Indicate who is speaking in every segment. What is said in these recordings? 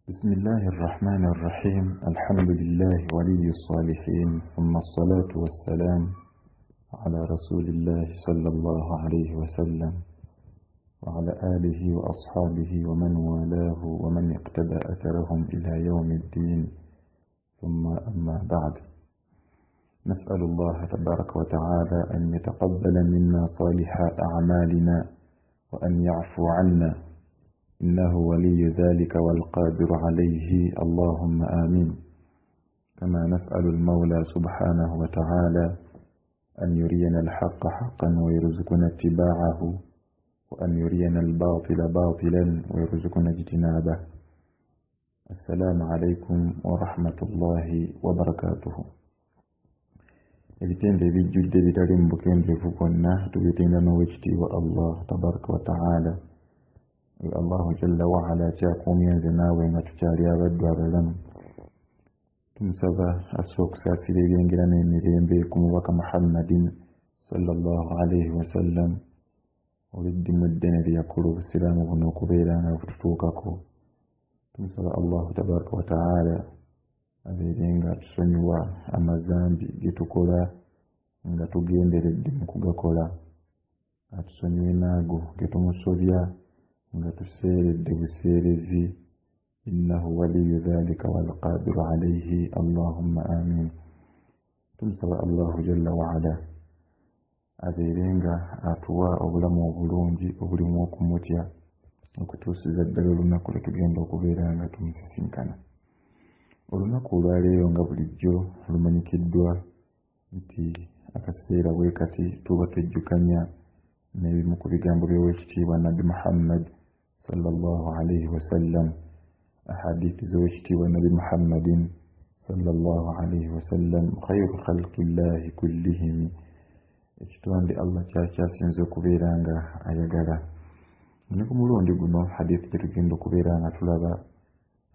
Speaker 1: بسم الله الرحمن الرحيم. الحمد لله ولي الصالحين، ثم الصلاة والسلام على رسول الله صلى الله عليه وسلم وعلى آله وأصحابه ومن والاه ومن اقتدى أثرهم إلى يوم الدين. ثم أما بعد، نسأل الله تبارك وتعالى أن يتقبل منا صالح أعمالنا وأن يعفو عنا، إنه ولي ذلك والقادر عليه، اللهم آمين. كما نسأل المولى سبحانه وتعالى أن يرينا الحق حقا ويرزقنا اتباعه، وأن يرينا الباطل باطلا ويرزقنا اجتنابه. السلام عليكم ورحمة الله وبركاته. ebitende ebijjudde bitali mu bukendeevu bwonna tubitenda n'owekitiibwa Allah tabaraka wa ta'ala. Allahu jalla wa ala akyakuumye nze naawe nga tukyali abaddu abalamu. Tumusaba asse okusaasira ebyengera n'emirembe ku mubaka Muhammadin sallallahu alaihi wasallam, olw'eddimu eddene lye yakola obusiraamu buno okubeera nga bututuukako. Tumusaba Allahu tabaraka wa ta'ala abeere nga tusonyiwa amazambi ge tukola nga tugenderedde mu kugakola, atusonyiwe naago ge tumusobya nga tuseeredde buseerezi. Innahu waliyu dhalika walqadiru alayhi, allahumma amin. Tumusaba Allahu jalla wa ala abeere nga atuwa obulamu obulungi obulimu okumutya okutuusiza ddala olunaku lwe tugenda okubeera nga tumusisinkana. Olunaku olwaleero nga bulijjo lumanyikiddwa nti akaseera bwe kati tuba twejjukanya n'ebimu ku bigambo by'owekitiibwa Nabi Muhammad sallallahu alaihi wasallam, ahadithi z'owekitiibwa Nabi Muhammadin sallallahu alaihi wasallam, khayru khalqillahi kullihim, ekitonde Allah kyakyasinze okubeera nga ayagala. Ne ku mulundi guno hadithi gye tugenda okubeera nga tulaba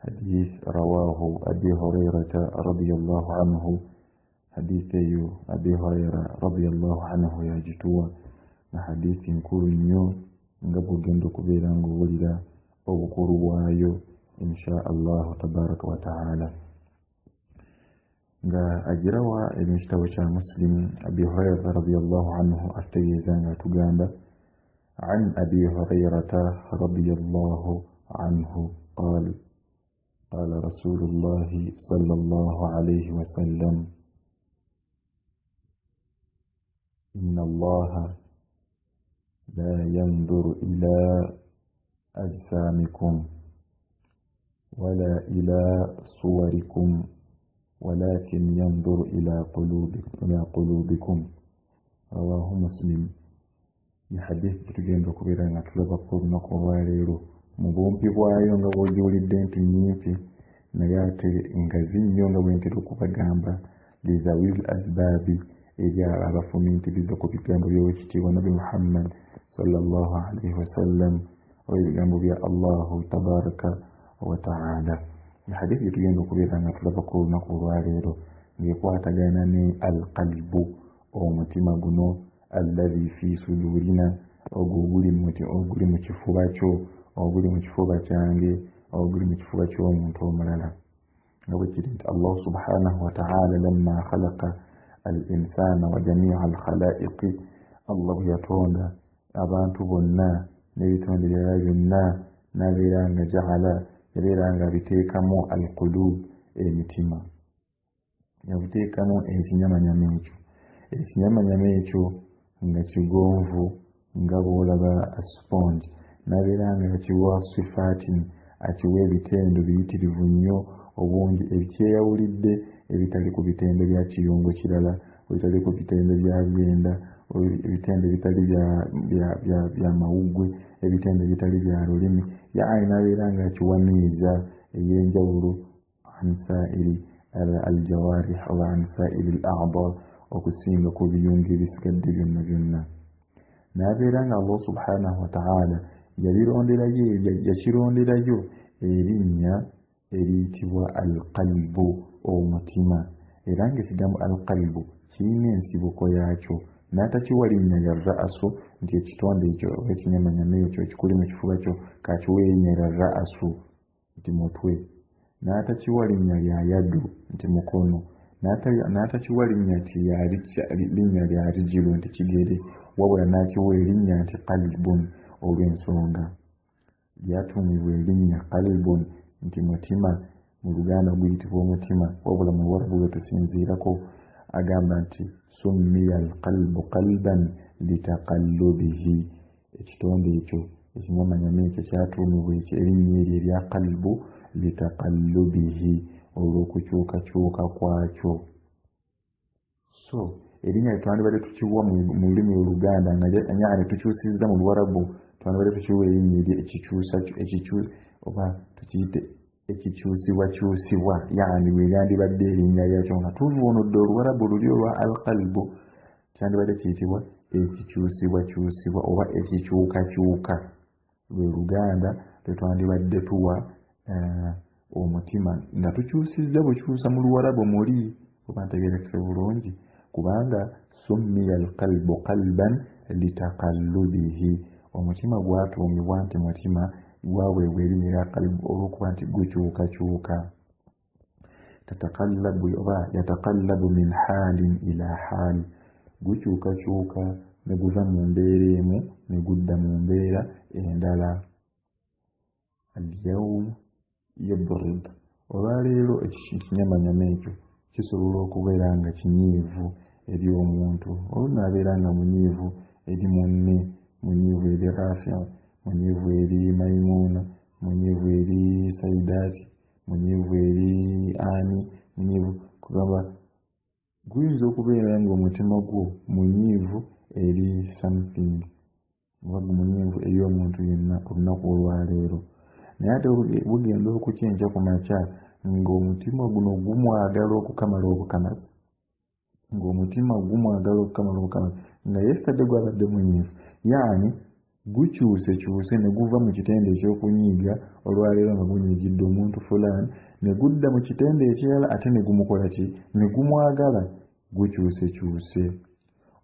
Speaker 1: hadith rawahu Abi Hurayrata radiyallahu anhu. Hadithi eyo Abi Hurayra radiyallahu anhu yagituwa na hadithi nkulu nnyo nga bw'ogenda okubeera ng'owulira obukulu bwayo insha Allah tabaraka wa ta'ala. Nga agirawa mu kitabo kya Muslim, Abi Hurayra radiyallahu anhu ategeeza nga atugamba an Abi Hurayrata radiyallahu anhu qala qala Rasulullahi sallallahu alayhi wa sallam inna Allaha لا ينظر إلى أجسامكم ولا إلى صوركم ولكن ينظر إلى قلوبكم. رواه مسلم. يحدث تجند كبيرا نطلب قول نقوى ليرو مبومبي bwayo nga bw'ogiwulidde nti nnyimpi naye ate nga zinnyo nga bwentera okubagamba lizawil asbaabi ebyala abafumiitiriza ku bigambo by'owekitiibwa Nabi Muhammad sallallahu alaihi wasallam ebigambo bya Allahu tabaraka wa ta'ala. Hadithi tugenda okubeera nga tulaba ku lunaku olwaleero ng'ekwatagana ne alqalbu, omutima guno alladhi fi sudurina, oguli mu kifuba kyo, oguli mu kifuba kyange, oguli mu kifuba ky'omuntu omulala. nga bwe kiri nti Allah subhanahu wa ta'ala lamma khalaqa al-insana wa jami'a al-khalaiqi, Allah bwe yatonda abantu bonna n'ebitonde byala byonna n'abeera nga ja'ala, yabeera nga biteekamu al-qulub, emitima, yabiteekamu ekinyamanyama ekyo. Ekinyamanyama ekyo nga kigonvu nga bw'olaba sponge, n'abeera nga akiwa sifatin, akiwa ebitendo biyitirivu nnyo obungi ebikyeyawulidde ebitali ku bitendo bya kiyungo kirala, ebitali ku bitendo bya byenda, ebitendo ebitali bya mawuggwe, ebitendo ebitali bya lulimi, yaani n'abeera nga akiwaniiza ey'enjawulo ansairi aljawarih oba ansairi al-a'da, okusinga ku biyungo ebisigadde byonna byonna. N'abeera nga Allah subhanahu wa ta'ala yakironderayo erinnya eriyitibwa alqalbu, omutima. Era ng'ekigambo alqalbu kirina ensibuko yaakyo, n'atakiwa linnya lya ra'asu, nti ekitonde ekyo oba ekinyamanyama ekyo ekikuli mu kifuba kyo kakiwa erinnya lya ra'asu, nti mutwe. n'atakiwa linnya lya yaddu nti mukono, n'atakiwa linnya lya rijilu nti kigere, wabula n'akiwa erinnya nti qalbun olw'ensonga lyatuumibwa erinnya qalbun nti mutima. Mu Luganda guyitibwa omutima, wabula mu Luwarabu gwe tusinziirako agamba nti summiya alqalbu qalban litaqallubihi. Ekitonde ekyo ekinyamanyama ekyo kyatuumibwa erinnya eryo erya qalbu litaqallubihi olw'okukyukakyuka kwakyo. So erinnya twandibadde tukiwa mu lulimi Oluganda nga ne tukyusizza mu Luwarabu, twandibadde tukiwa erinnya eryo oba tukiyite ekikyusibwakyusibwa, yaani bwe lyandibadde erinnya lyakyo nga tuvunudde Oluwarabu luli olwa alqalbu, kyandibadde kiyitibwa ekikyusibwakyusibwa oba ekikyukakyuka. Lwe Luganda lwe twandibadde tuwa omutima nga tukyusizza bukyusa mu Luwarabu muli, oba ntegeerekese bulungi, kubanga summiya alqalbu qalban litaqallubihi, omutima gwatuumibwa nti mutima, gwaweebwa erinnya erya qalbu olw'okuba nti gukyukakyuka. Tataqallabu oba yataqallabu min haalin ila haali, gukyukakyuka ne guva mu mbeera emu ne gudda mu mbeera endala. Alyawm yabrid, olwaleero ekinyamanyama ekyo kisobola okubeera nga kinyiivu eri omuntu, olunaabeera nga munyiivu eri munne, munyiivu eri Rafia, munyiivu eri Maimuna, munyiivu eri Saidati, munyiivu eri Ani, munyiivu kugamba guyinza okubeera nga omutima gwo munyiivu eri something, oba munyiivu eri omuntu yenna olunaku olwaleero. Naye ate bugenda okukyenkya ku makya ng'omutima guno gumwagala okukamala obukamazi, ng'omutima gumwagala okukamala obukamazi, nga yesterday gwabadde munyiivu, yaani gukyusekyuse ne guva mu kitende ekyokunyiiga olwaleero nga gunyiigidde omuntu fulani, ne gudda mu kitende ekirala ate ne gumukola ki, ne gumwagala. Gukyusekyuse.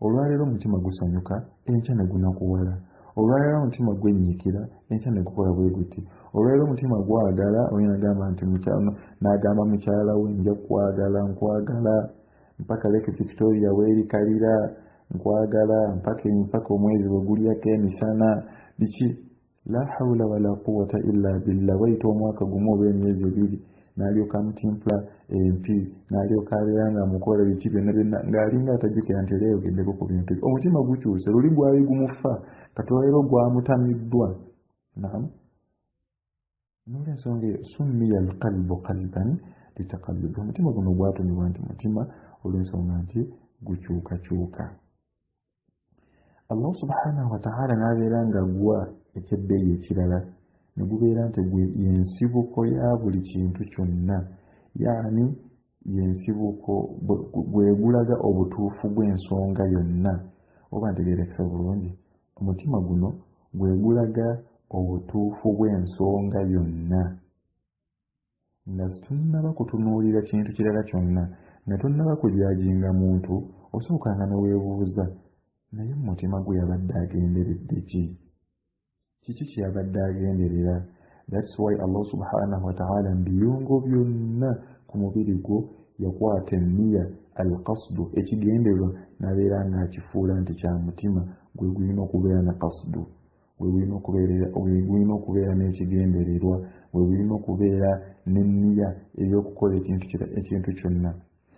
Speaker 1: Olwaleero omutima gusanyuka, enkya ne gunakuwala. Olwaleero omutima gwennyikira, enkya ne gukola bwe guti. Olwaleero omutima gwagala, oyina agamba nti n'agamba mukyala we, nja kwagala, nkwagala mpaka Lake Victoria weerikalira, nkwagala mpaka omwezi bwe gulyako emisana, biki. La hawla wala quwwata illa billah. Wayita omwaka gumu oba emyezi ebiri, n'alyoka amutimpula empi, n'alyoka abeera nga amukola biki byonna byonna ng'alinga atajjukira nti era ayogeddeko ku bintu ebyo. Omutima gukyuse, luli gwali gumufa, kati olwaleero gwamutamiddwa. Naam. N'olwensonga eyo summiya alqalbu qalban litaqallubi, omutima guno gwatuumibwa nti mutima olw'ensonga nti gukyukakyuka. Allah subhanahu wa ta'ala n'abeera nga gwa ekyebbeeyi ekirala, ne gubeera nti yensibuko ya buli kintu kyonna, yaani yensibuko gwegulaga obutuufu bw'ensonga yonna, oba ntegeerekesa bulungi. Omutima guno gwegulaga obutuufu bw'ensonga yonna, nga tunnaba kutunuulira kintu kirala kyonna, nga tunnaba kujajinga muntu, osookanga ne weebuuza, naye mu mutima gwe yabadde agenderedde ki? Kiki kye yabadde agenderera? That's why Allah subhanahu wa ta'ala mu biyungo byonna ku mubiri gwo yakwata enniya alqasdu, ekigendererwa, n'abeera ng'akifuula nti kya mutima gwe gulina okubeera na qasdu, gwe gulina okubeera n'ekigendererwa, gwe gulina okubeera n'enniya ey'okukola ekintu kyonna.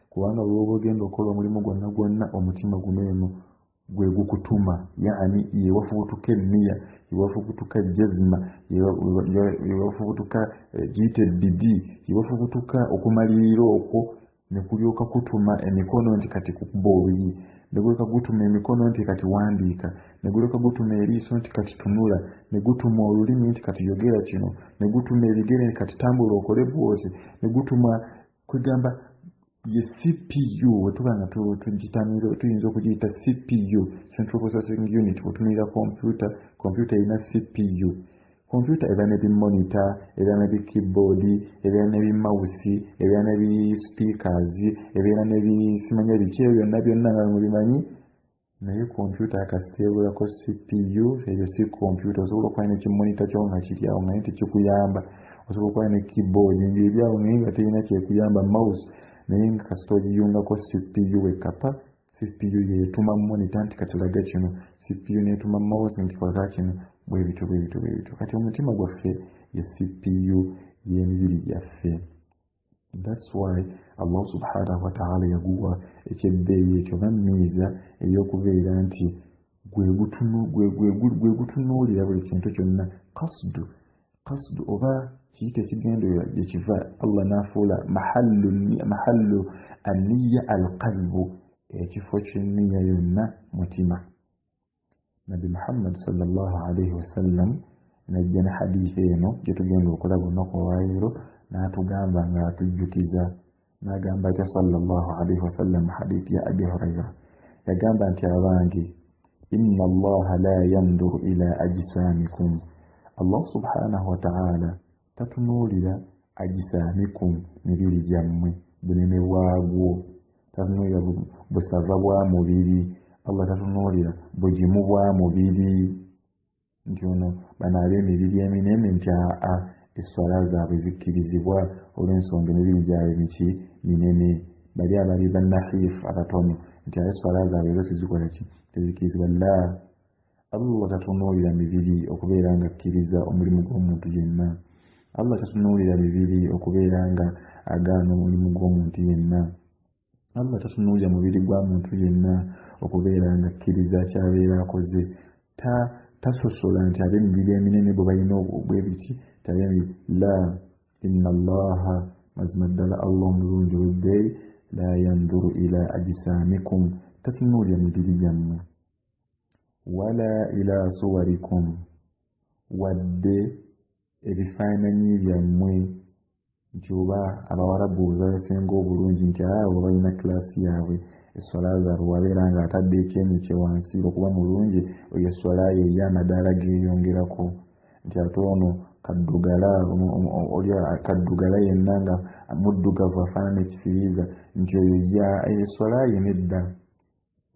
Speaker 1: Kubanga bw'oba ogenda okukola omulimu gwonna gwonna, omutima guno eno gwe gukutuma, yaani yewafubutuka enniya, yewafubutuka jazima, yewafubutuka giyite eddidi, yewafubutuka okumalirira okwo, ne kulyoka kutuma emikono nti kati kukuba oluyi, ne guleka gutuma emikono nti kati wandiika, ne guleka gutuma eriiso nti kati tunula, ne gutuma olulimi nti kati yogera kino, ne gutuma ebigere nti kati tambula okole bwoti, ne gutuma kwegamba ye CPU, wetuba nga tuyinza okugiyita CPU, Central Processing Unit, wetumirira computer ina CPU. Computer eba ne bimonita, eba ne keyboard, eba ne bimausi, eba ne speakers, eba ne bisimanya biki byonna byonna nga mubimanyi. Naye computer akasiteebulako CPU, eyo si computer. Osobola okuba n'ekimonita kyo nga kiri awo naye tekikuyamba. osobola okuba ne keyboard ng'ebyawo naye nga terina kyekuyamba mouse naye nga kasita ogiyungako CPU ekapa CPU yeetuma monitor nti katulaga kino CPU neetuma mouse nti kola kino bwe bityo kati omutima gwaffe ye CPU y'emibiri gyaffe. That's why Allah subhanahu wa ta'ala yaguwa ekyebbeeyi ekyo bammiiza ey'okubeera nti gwe gutunuulira buli kintu kyonna. Qasdu oba kiyite ekigendererwa gye kiva Allah n'afuula mahallu anniya alqalbu, ekifo ky'enniya yonna mutima. Nabi Muhammad sallallahu alayhi wasallam najja ne hadithi eno gye tugenda okulaba olunaku olwaleero n'atugamba ng'atujjukiza n'agamba atya sallallahu alayhi wasallam hadithi ya Abi Hurayra yagamba nti abange inna allaha la yanduru ila ajsamikum, Allah subhanahu wa ta'ala tatunuulira ajsamikum, mibiri gyammwe bunene bwagwo, tatunuulira busava bwa mubiri, Allah tatunuulira bugimu bwa mubiri nti ono bano ab'emibiri eminene nti esswala zaabwe zikkirizibwa olw'ensonga emibiri gyabwe miki minene, bali abali bannahiifu abatono nti esswala zaabwe zo tezikola ki tezikkirizibwa. La, Allah tatunuulira mibiri okubeera nga akkiriza omulimu gw'omuntu yenna. Allah tatunuulira mibiri okubeera nga agaana omulimu gw'omuntu yenna. Allah tatunuulira mubiri gwa muntu yenna okubeera nga akkiriza kyabeera akoze. Tasosola nti ab'emibiri eminene bwe balina obwebiti la, inna allaha mazima ddala Allah omulungi w'ebbeeyi la yanduru ila ajsamikum, tatunuulira mibiri gyammwe, wala ila suwarikum, wadde ebifaananyi byammwe nti oba abawarabu babasinga obulungi nti abo balina kilaasi yaabwe esswala zaabwe wabeera nga atadde ekyenyice wansi okuba mulungi oyo esswala ye ey'amadaala geeyongerako nti ate ono kaddugala yenna nga muddugavu afaanana ekisiriiza nti oyo esswala ye nedda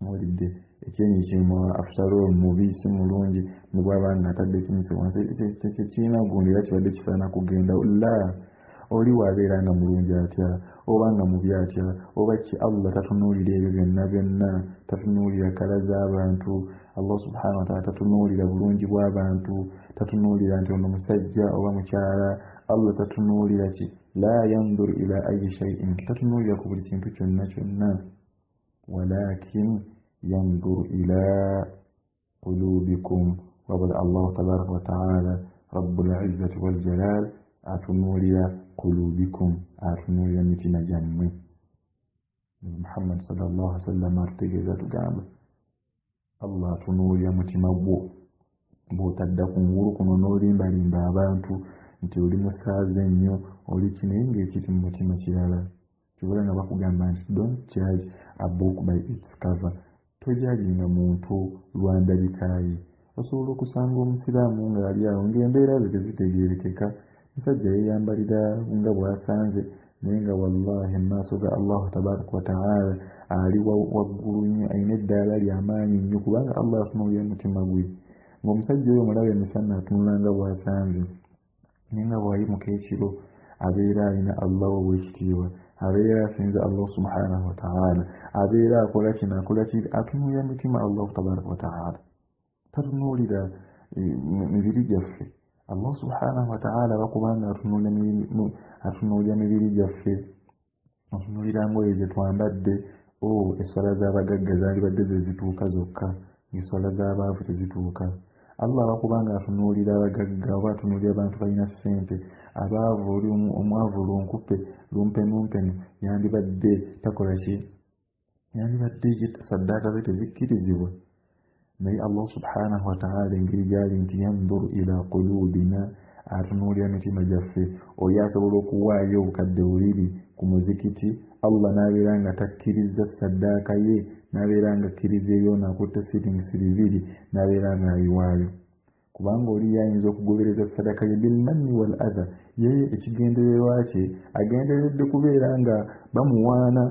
Speaker 1: mulidde ekyenyice afutalo mubi si mulungi ne bw'aba nga atadde ekyenyice wansi tekirina gundi era kibadde kisaana kugenda la, oli waabeera nga mulungi atya oba nga mubi atya oba ki, Allah tatunuulira ebyo byonna, tatunuulira kala z'abantu. Allah subhanahu wa ta'ala tatunuulira bulungi bw'abantu, tatunuulira nti ono musajja oba mukyala. Allah tatunuulira ki, la yanzuru ila ayi shay'in, tatunuulira ku buli kintu kyonna, walakin yanzuru ila qulubikum, wabula Allah tabaraka wa ta'ala rabbul izzati wal jalal atunuulira qulubikum, atunuulira mitima gyammwe. Muhammad sallallahu alaihi wasallam atutegeeza tugamba Allah atunuulira mutima gwo, bw'otadda ku ngulu kuno n'olimbalimba abantu nti oli musaaze nnyo oli kinaye ng'ekiri mu mutima kirala. Kibula nga bakugamba nti don't judge a book by its cover, tojalinga muntu lwa ndabika ye. Osobola okusanga omusiraamu ng'ali awo ng'embeera ze tezitegeerekeka, musajja yeeyambalira nga bw'asanze naye nga wallahi maaso ga Allah tabaraka wa ta'ala ali waggulu nnyo, alina eddaala ly'amaanyi nnyo kubanga Allah atunuulira mutima gwe. Ng'omusajja oyo omulaba emisana atunula nga bw'asanze naye nga bw'ayimuka ekiro abeera alina Allah ow'ekitiibwa, abeera asinza Allah subhanahu wa ta'ala, abeera akola kino akola kiri, atunuulira mitima Allah tabaraka wa ta'ala, tatunuulira mibiri gyaffe. Allah subhanahu wa ta'ala bakubanga atunuulira mibiri gyaffe, atunuulira ngoye ze twambadde. Esswala z'abagagga zaalibadde ze zituuka zokka, ng'esswala z'abaavu tezituuka. Allah bakubanga atunuulira abagagga oba atunuulira abantu balina ssente, abaavu oli omwavu lumpenumpenu yandibadde takola ki, yandibadde saddaaka ze tezikkirizibwa. Naye Allah subhanahu wa ta'ala engeri gyali nti yanzuru ila qulubina, atunuulira mitima gyaffe. Oli asobola okuwaayo obukadde 2 ku muzikiti, Allah n'abeera nga takkiriza saddaaka ye, n'abeera nga akkiriza ebyona akutte siringisi 2 n'abeera ng'ayiwaayo, kubanga oli yayinza okugobereza saddaaka ye bilmanni wal adha. Ye ekigendererwa kye agenderedde kubeera nga bamuwaana,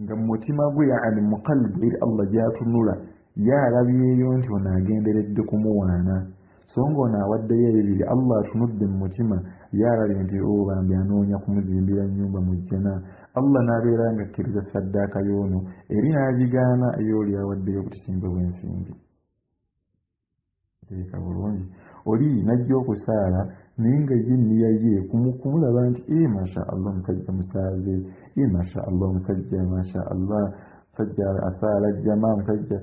Speaker 1: nga mu mutima gwe yani mu qalbi eri Allah gy'atunula ye alabyeyo nti ono agenderedde kumuwaana. songo na waddeyo ebibiri Allah atunudde mu mutima yalabye nti bambi anoonya kumuzimbira nnyumba mu jjana Allah n'abeera nga akkiriza saddaaka y'ono eri n'agigaana ey'oli awaddeyo obutitimbe bw'ensimbi. Teeka bulungi oli najja okusaala naye nga ye nniya ye kumulaba nti masha Allah omusajja musaaze masha Allah omusajja masha Allah musajja asaala jjama musajja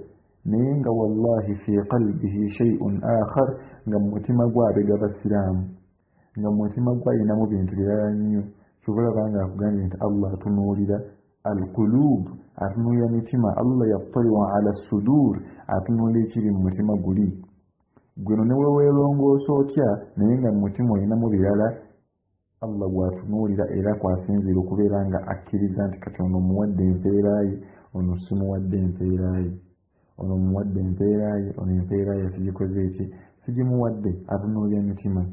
Speaker 1: naye nga wallahi fi qalbihi shay'un akhar nga mu mutima gwe abega basiraamu nga mu mutima gwe ayinamu bintu birala nnyo kyobulaba nga akugambye nti Allah atunuulira alqulub atunuulira mitima Allah yattaliu ala sudur atunuulira ekiri mu mutima guli gweno ne weweerongoosa otya naye nga mu mutima olinamu birala Allah bw'atunuulira era kwasinziira okubeera nga akkiriza nti kati ono muwadde empeera ye ono simuwadde empeera ye ono muwadde empeera ye ono empeera ye sigikoze eki sigimuwadde atunuulira emitima.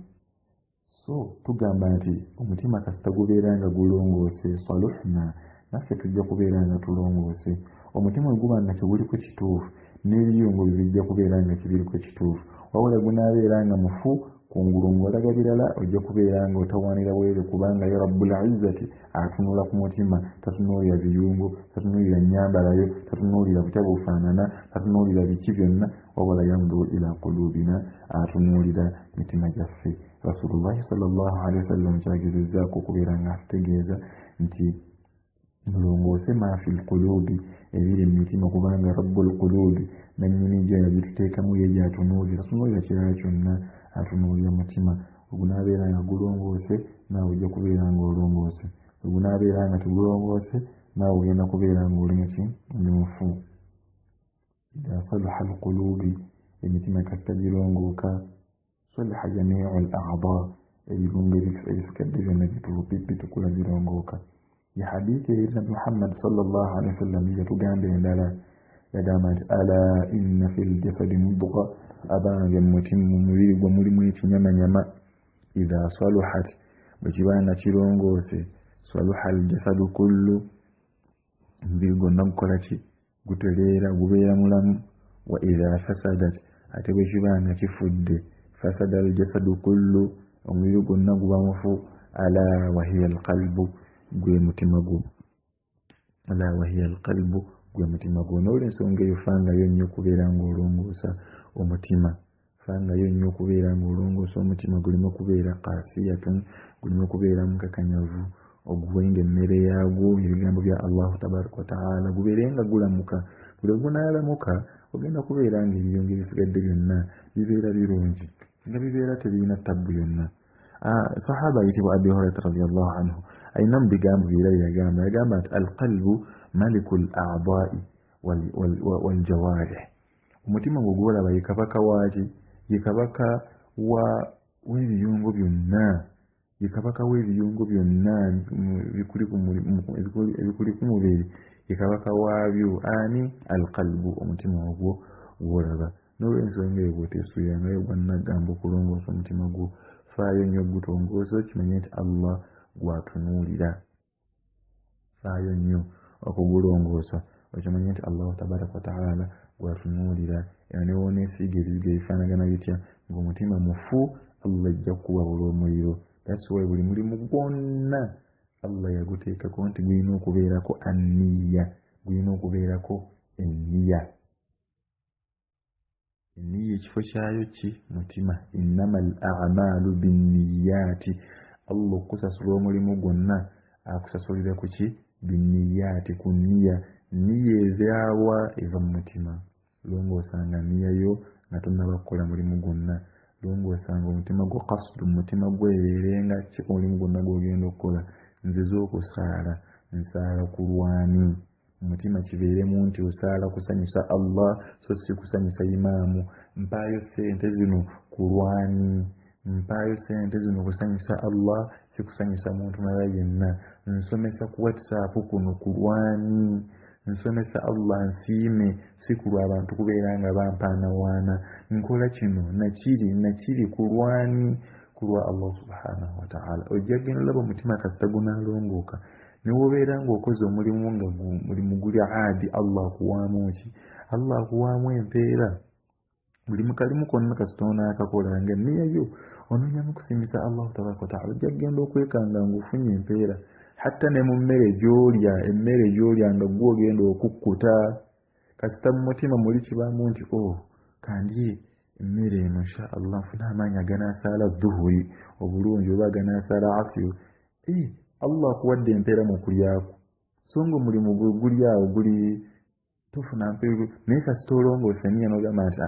Speaker 1: So tugamba nti omutima kasita gubeera nga gulongoose saluhna naffe tujja kubeera nga tulongoose. Omutima bwe guba nga teguliko kituufu n'ebiyungo bijja kubeera nga kibiriko kituufu wabula gunaabeera nga mufu kungulu ng'olaga birala ojja kubeera nga otawaanira bwere kubanga ye Rabbul Izzati atunula ku mutima tatunuulira biyungo tatunuulira nnyambalayo tatunuulira butya bufaanana tatunuulira biki byonna wabula yanzuru ila qulubina atunuulira mitima gyaffe. Rasulullahi sallallahu alaihi wasallam kyagezezzaako okubeera nga atutegeeza nti mulongoose ma fil qulubi ebiri mu mitima kubanga Rabbul Qulubi nannyini gyo yabituteekamu ye gyatunuulira tunuulira kirala kyonna atunuulira mutima ogunaabeera nga gulongoose naawe ojja kubeera nga olongoose ogunaabeera nga tegulongoose naawe ogenda kubeera nga oli muki oli mufu. idha salaha alqulubi emitima kasita girongooka salaha jamiu al a'da ebirungo ebisikadde byonna bitukula birongooka. ya hadithi ya Nabi Muhammad sallallahu alaihi wasallam yatugamba endala yagamba nti ala inna fil jasadi mudgha abange mu mubiri gwe mulimu ekinyamanyama idha saluhat bwe kiba nga kirongoose saluha aljasadu kullu omubiri gwonna gukola ki gutereera gubeera mulamu wa idha fasadat ate bwe kiba nga kifudde fasada aljasadu kullu omubiri gwonna guba mufu ala wahiya alqalbu gwe mutima gwo ala wahiya alqalbu gwe mutima gwo. N'olwensonga eyo fangayo nnyo okubeera ng'olongoosa omutima fangayo nnyo okubeera ng'olongoosa omutima gulimu okubeera qasiyatun gulimu okubeera mukakanyavu oguwenga emmere yaagwo ebigambo bya Allahu tabaraka wataala gubeere nga gulamuka buli gunaalamuka ogenda kubeera nga ebiyungo ebisigadde byonna bibeera birungi nga bibeera tebirina tabbu yonna. Sahaba ayitibwa Abi Hurairah radiyallahu anhu ayina mu bigambo birayi yagamba nti alqalbu malikul a'dha'i wal jawarih omutima gwe gwolaba ye kabaka waaki ye kabaka w'ebiyungo byonna ye kabaka w'ebiyungo byonna ebikuli ku mubiri ye kabaka waabyo ani alqalbu omutima ogwo gwolaba. N'olwensonga eyo bw'oteesuuyangayo gwannagamba okulongoosa omutima gwo faayo nnyo gutongoosa kimanye nti Allah gwatunuulira faayo nnyo okugulongoosa okimanye nti Allah tabaraka wataala gwatunuulira era newoneesiiga ebizigo ebifaanagana bitya ng'omutima mufu Allah ajja kuwabula omuliro. That's why buli mulimu gwonna Allah yaguteekako nti gulina okubeerako anniya gulina okubeerako enniya. Enniya ekifo kyayo ki mutima innamal a'malu binniyaati Allah okusasula omulimu gwonna akusasulira ku ki binniyaati ku nniya nniya ezaawa eva mu mutima. Longoosanga nniya yo nga tonnaba kukola mulimu gwonna longoosanga omutima gwo qasdu mutima gwebeerenga ki ku mulimu gwonna gw'ogenda okukola nziza okusaala nsaala ku lwani omutima kibeeremu nti osaala kusanyusa Allah so si kusanyusa imaamu mpaayo sente zino ku lwani mpaayo sente zino kusanyusa Allah si kusanyusa muntu mulala yenna nsomesa ku WhatsApp kuno ku lwani nsomesa Allah nsiime si ku lw'abantu kubeera nga bampaanawaana nkola kino nakiri ku lwani ku lwa Allah subhanahu wa ta'ala. Ojja genda olaba omutima kasita gunaalongooka ne wobeera ng'okoze omulimu nga mulimu guli aadi Allah akuwaamu ki Allah akuwaamu empeera buli mukalimu konna kasitona akakola nga niya yo onoonya mukusimisa Allah tabaraka wa taala ojja kugenda okwekanga ng'ofunye empeera hatta ne mu mmere gy'olya emmere gy'olya nga gwe ogenda okukkuta kasita mu mutima muli kibamu nti kandye emmere eno insha Allah nfuna amaanyi aganaasaala dhuhuri obulungi oba aganaasaala asiri Allah akuwadde empeera mu kulyako so nga omulimu gwe guli awo guli tofuna mpeera naye kasita olongoose niya n'ogamba nti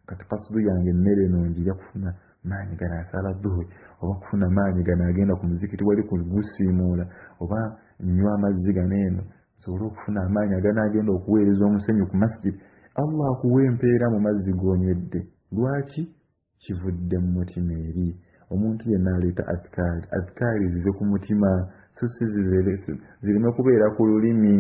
Speaker 1: kati kasudu yange emmere eno njija kufuna maanyi ganaasaala dhuhuri oba kufuna maanyi ganaagenda ku muzikiti wali gusiimuula oba nywa amazzi ganeeno nsobole okufuna amaanyi aganaagenda okuweereza omusenyu ku masjid Allah akuwa empeera mu mazzi g'onywedde lwaki kivudde mu mutima eri omuntu yenna aleeta adhikaari zive ku mutima so si zireme kubeera ku lulimi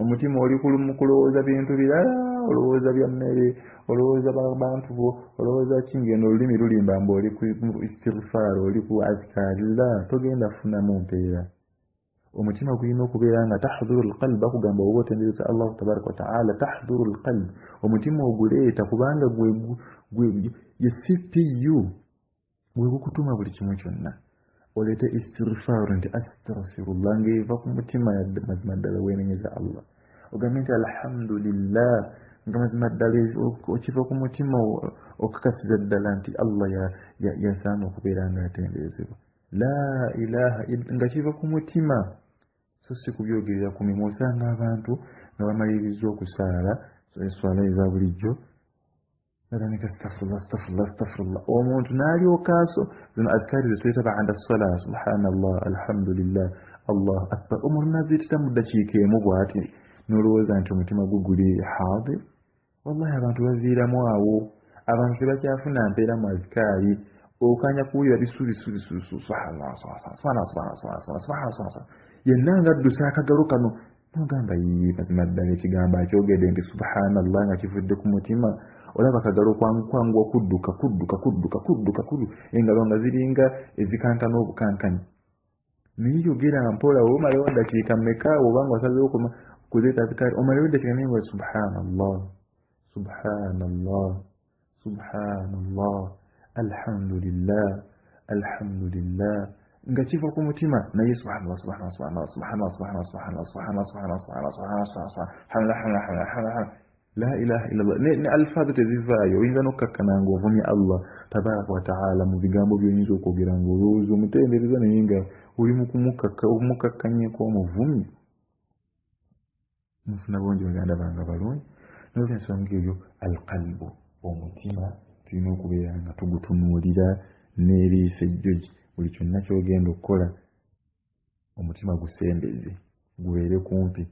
Speaker 1: omutima oli mu kulowooza bintu birala olowooza bya mmere olowooza bantu bo olowooza kingendo olulimi lulimba mbu oli ku istighfar oli ku adhikaari la togenda funamu mpeera omutima gulina okubeera nga tahduru alqalb akugamba oba otendereza Allah tabaraka wa taala tahduru alqalb omutima oguleeta kubanga gwe ye CPU gwe gukutuma buli kimu kyonna oleete istighfar nti astaghfirullah ng'eva ku mutima yadde mazima ddala weenenyeza Allah ogambe nti alhamdulillah nga mazima ddala okiva ku mutima okakasiza ddala nti Allah yasaana okubeera nga atenderezebwa la ilaha nga kiva ku mutima so si kubyogerera ku mimwa osanga abantu nga bamaliriza okusaala eswala eza bulijjo nabanika astaghfirullah omuntu n'alyokaaso zino adhikaari zetuyita ba'da as-salaa subhanallah alhamdulillah Allah akbar omuntu naziyitira mu ddakiika emu bw'ati n'olowooza nti omutima guguli haadir wallahi abantu baviiramu awo abantu tebakyafuna mpeera mu adhikaari okanya kuwulira bisuubisuubi subhanallah yenna nga addusa akagalo kano n'ogamba mazima ddala ekigambo akyogedde nti subhanallah nga kivudde ku mutima olaba akagalo kwanguwa kudduka engalo nga ziringa ezikankana obukankani naye yogera mpola omalewo ddakiika mmeka oba nga wasazeewo kuzeeta adhikaari omalewo eddakiika naye nga subhanallah alhamdulillah nga kiva ku mutima naye la ilaha illallah ne alfaadhu tezivaayo oyinza n'okkakana ng'ovumya Allah tabaraka wa taala mu bigambo by'oyinza okwogera ng'olowooza omutendereza naye nga oli mu kumukakkanyeeko omuvumi mufuna bongi baganda bange balungi n'olwensonga eyo alqalbu omutima tulina okubeera nga tugutunuulira n'eriisa ejjogi buli kyonna ky'ogenda okukola omutima gusembeze gubeere kumpi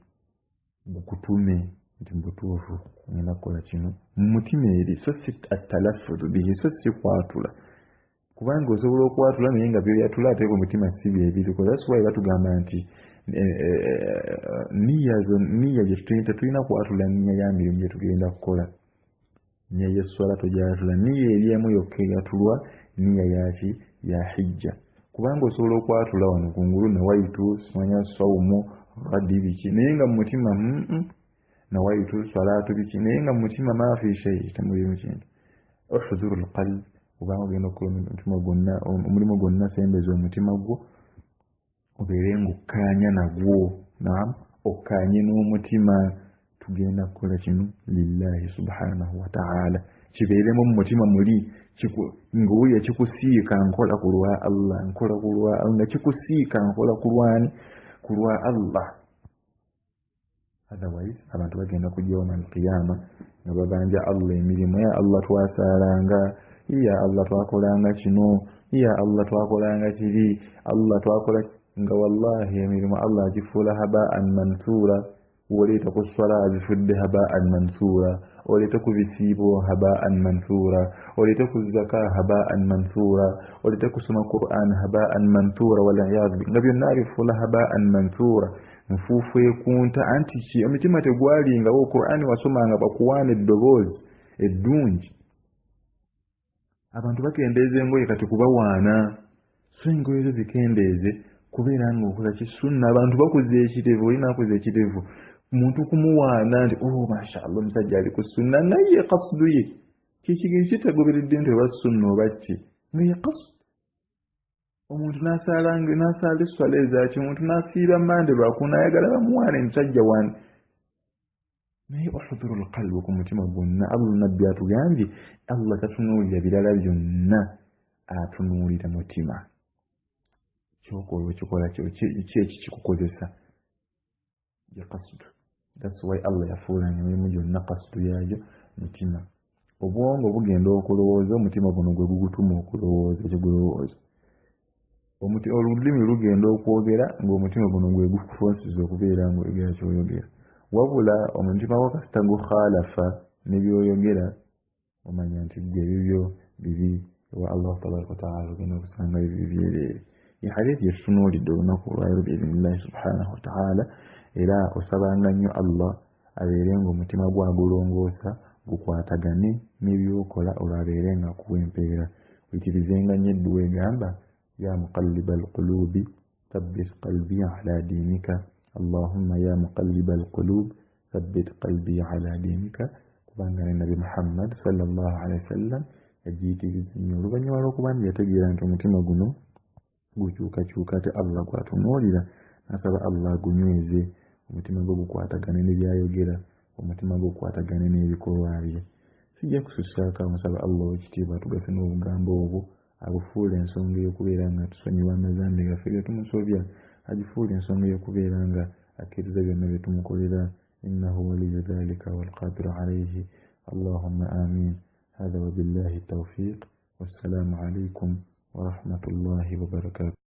Speaker 1: gukutume nti mubutuufu ngenda kukola kino mu mutima eri so si atalaffuzu bihi so si kwatula kubanga osobola okwatula naye nga byoyatula ate ku mutima si byebiri that's why batugamba nti niya tetulina kwatula niya ya mirimu gye tugenda kukola niya y'esswala togyatula niya eri emu yokka eyatulwa niya yaki ya hijja kubanga osobola okwatula wano kungulu nawaitu simanya sawumu ghadi biki naye nga mu mutima nawaitu salatu biki naye nga mu mutima maafi shay temulimu kintu uhzuru alqalb obanga ogenda okukola omulimu gwonna sembeza omutima gwo obeere ng'okkaanya nagwo okkaanye n'omutima tugenda kukola kino lillahi subhanahu wa ta'ala kibeeremu mu mutima muli ng'owulira kikusiika nkola ku lwa Allah nga kikusiika nkola ku lwa Allah otherwise abantu bagenda kujja yawmal qiyama nga babanja Allah emirimu ya Allah twasaalanga ya Allah twakolanga kino ya Allah twakolanga kiri Allah twakola nga wallahi emirimu Allah agifuula haba'an mansuura woleeta ku swala azifudde haba'an mansuura oleeta ku bisiibo haba'an mansuura oleeta ku zaka haba'an mansuura oleeta kusoma Qur'an haba'an mansuura wal-iyaadhu nga byonna abifuula haba'an mansuura nfuufu ekunta anti ki omutima tegwalingawo Qur'ani wasomanga bakuwaana eddoboozi eddungi abantu bakendeeza engoye kati kubawaana so engoye zo zikendeeze kubeera ng'okola kisunna abantu bakuza ekitevu olina akuza ekitevu omuntu kumuwaana nti mashallah omusajja ali ku sunna naye kasudu ye kikigiri kitagoberedde nti oba sunna oba ki nga ye qasd. Omuntu n'asaala esswala ezaki, omuntu n'asiiba mande lwaku n'ayagala bamuwaane musajja wani, naye uhduru alqalbu ku mutima gwonna. Allah nabbi atugambye Allah tatunuulira birala byonna, atunuulira mutima. Kyokola okikola ki ekikukozesa ya qasd. That's why Allah yafuula emirimu gyonna qasdu yaayo mutima. Obwongo bugenda okulowooza, omutima guno gwe gugutuma okulowooza kyegulowooza. Olulimi lugenda okwogera ng'omutima guno gwe gukufonsiza okubeera ng'oyogera ky'oyogera. Wabula omutima gwo kasita gukhalafa ne by'oyogera, omanya nti ggwe ebibyo bibi, wa Allah tabaraka wa ta'ala ogenda okusanga bibi byereere. Ye hadithi yetutunuulidde olunaku olwaleero biidhnillahi subhanahu wa ta'ala, era osabanga nnyo Allah abeere ng'omutima gwagulongoosa gukwatagane n'ebyokola, olwabeere nga kuwa empeera. Wikirizenga nnyo edduwa egamba ya muqalliba alqulubi thabbit qalbi ala diinika, Allahumma ya muqalliba alqulub thabbit qalbi ala diinika. Kubanga ne Nabi Muhammad sallallahu alaihi wasallam yagiyitiriza nnyo oluvannyuma lw'okuba nti yategeera nti omutima guno gukyukakyuka, ate Allah gwatunuulira, nasaba Allah agunyweze, omutima gwe gukwatagane ne byayogera, omutima gwe gukwatagane n'ebikolwa bye. Sijja kusussaako, amusaba Allah ow'ekitiibwa atugase n'obugambo obwo, abufuula ensonga ey'okubeera nga tusonyiwa amazambe gaffe ge tumusobya, agifuula ensonga ey'okubeera nga akkiriza byonna bye tumukolera. Innahu waliyyu dhalika walqadiru alayhi. Allahumma amin. Hadha wa billahi tawfiq. Wassalamu alaykum wa rahmatullahi wa barakatuh.